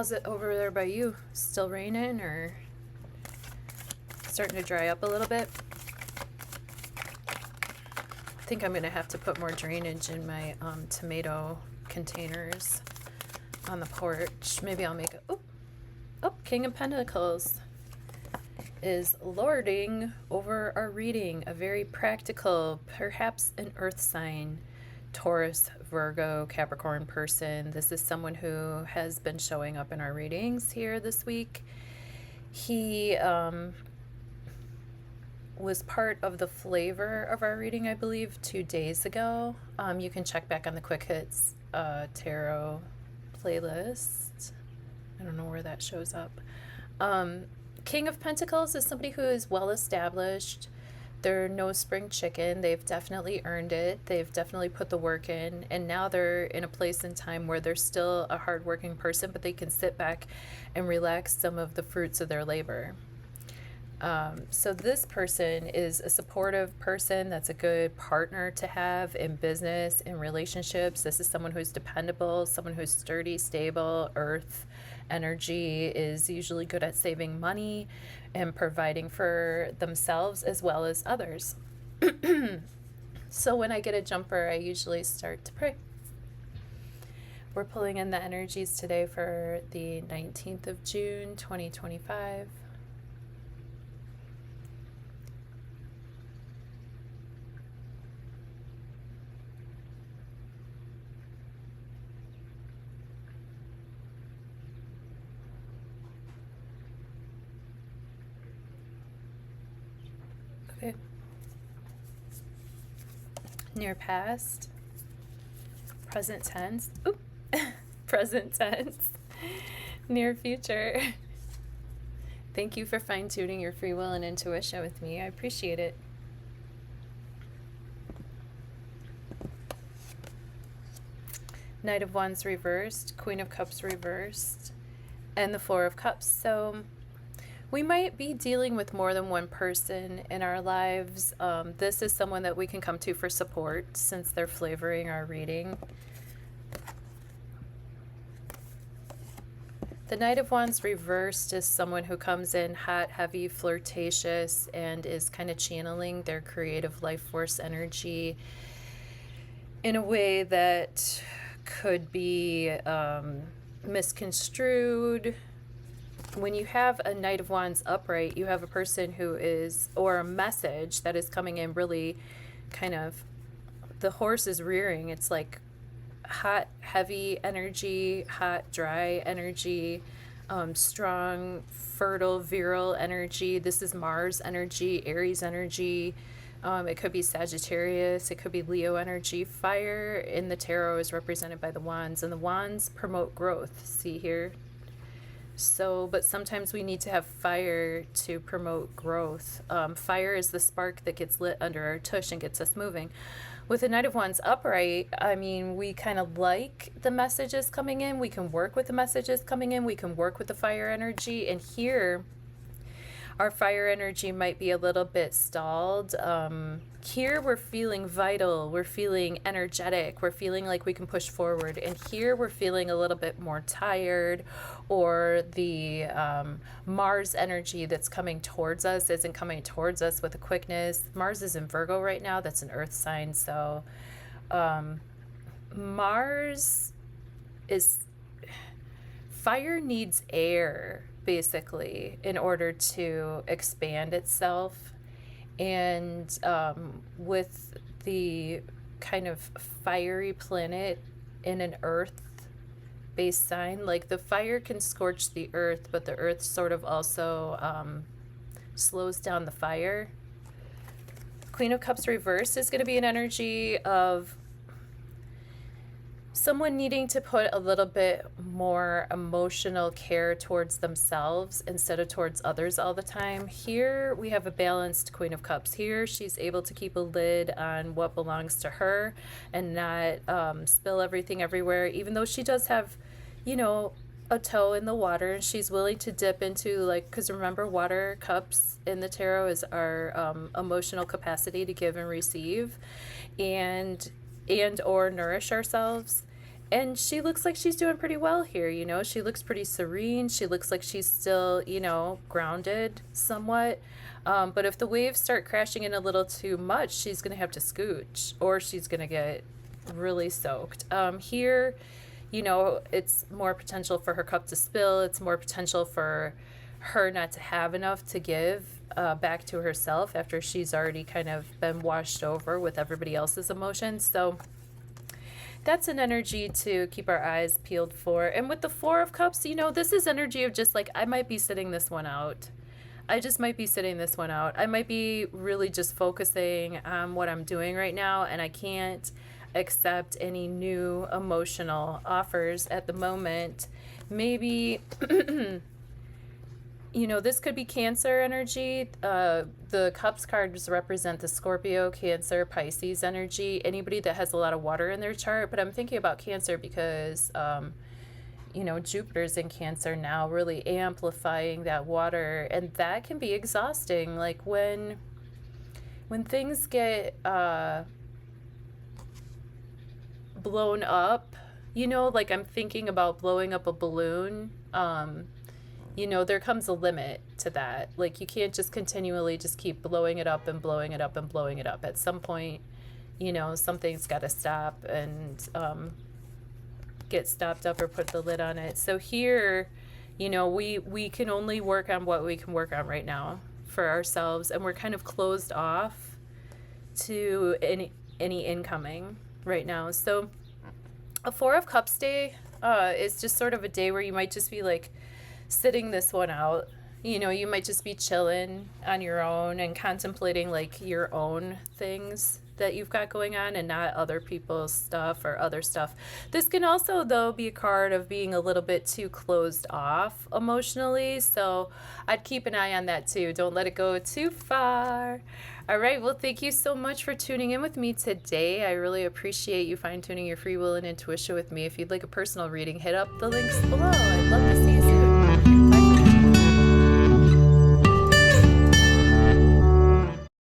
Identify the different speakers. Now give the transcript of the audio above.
Speaker 1: How's it over there by you? Still raining or starting to dry up a little bit? I think I'm going to have to put more drainage in my tomato containers on the porch. Maybe I'll make it. Oh, King of Pentacles is lording over our reading. A very practical, perhaps an earth sign, Taurus, Virgo, Capricorn person. This is someone who has been showing up in our readings here this week. He was part of the flavor of our reading, I believe, 2 days ago. You can check back on the KWIK HITS Tarot playlist. I don't know where that shows up. King of Pentacles is somebody who is well established. They're no spring chicken. They've definitely earned it. They've definitely put the work in. And now they're in a place in time where they're still a hardworking person, but they can sit back and relax some of the fruits of their labor. So this person is a supportive person. That's a good partner to have in business, in relationships. This is someone who's dependable, someone who's sturdy, stable. Earth energy is usually good at saving money and providing for themselves as well as others. So when I get a jumper, I usually start to pray. We're pulling in the energies today for the 19th of June, 2025. Okay. Near past, present tense, present tense, near future. Thank you for fine-tuning your free will and intuition with me. I appreciate it. Knight of Wands reversed, Queen of Cups reversed, and the Four of Cups. So we might be dealing with more than one person in our lives. This is someone that we can come to for support since they're flavoring our reading. The Knight of Wands reversed is someone who comes in hot, heavy, flirtatious, and is kind of channeling their creative life force energy in a way that could be misconstrued. When you have a Knight of Wands upright, you have a person who is, or a message that is coming in really kind of, the horse is rearing. It's like hot, heavy energy, hot, dry energy, strong, fertile, virile energy. This is Mars energy, Aries energy. It could be Sagittarius. It could be Leo energy. Fire in the tarot is represented by the wands, and the wands promote growth. See here? So, but sometimes we need to have fire to promote growth. Fire is the spark that gets lit under our tush and gets us moving. With the Knight of Wands upright, I mean, we kind of like the messages coming in. We can work with the messages coming in. We can work with the fire energy. And here, our fire energy might be a little bit stalled. Here we're feeling vital, we're feeling energetic, we're feeling like we can push forward. And here we're feeling a little bit more tired, or the Mars energy that's coming towards us isn't coming towards us with a quickness. Mars is in Virgo right now. That's an earth sign. So Mars is, fire needs air basically in order to expand itself. And with the kind of fiery planet in an earth-based sign, like the fire can scorch the earth, but the earth sort of also slows down the fire. Queen of Cups reversed is going to be an energy of someone needing to put a little bit more emotional care towards themselves instead of towards others all the time. Here we have a balanced Queen of Cups. Here she's able to keep a lid on what belongs to her and not spill everything everywhere, even though she does have, you know, a toe in the water, and she's willing to dip into, like, because remember, water cups in the tarot is our emotional capacity to give and receive and or nourish ourselves. And she looks like she's doing pretty well here, you know. She looks pretty serene. She looks like she's still, you know, grounded somewhat. But if the waves start crashing in a little too much, she's going to have to scooch, or she's going to get really soaked. Here, you know, it's more potential for her cup to spill. It's more potential for her not to have enough to give back to herself after she's already kind of been washed over with everybody else's emotions. So that's an energy to keep our eyes peeled for. And with the Four of Cups, you know, this is energy of just like, I might be sitting this one out. I just might be sitting this one out. I might be really just focusing on what I'm doing right now, and I can't accept any new emotional offers at the moment. Maybe you know, this could be Cancer energy. The Cups cards represent the Scorpio, Cancer, Pisces energy, anybody that has a lot of water in their chart. But I'm thinking about Cancer because, you know, Jupiter's in Cancer now, really amplifying that water. And that can be exhausting. Like when things get blown up, you know, like I'm thinking about blowing up a balloon. You know, there comes a limit to that. Like, you can't just continually just keep blowing it up and blowing it up and blowing it up. At some point, you know, something's got to stop and get stopped up or put the lid on it. So here, you know, we can only work on what we can work on right now for ourselves, and we're kind of closed off to any incoming right now. So a Four of Cups day is just sort of a day where you might just be like sitting this one out. You know, you might just be chilling on your own and contemplating like your own things that you've got going on and not other people's stuff or other stuff. This can also, though, be a card of being a little bit too closed off emotionally. So I'd keep an eye on that too. Don't let it go too far. All right. Well, thank you so much for tuning in with me today. I really appreciate you fine-tuning your free will and intuition with me. If you'd like a personal reading, hit up the links below. I'd love to see you soon.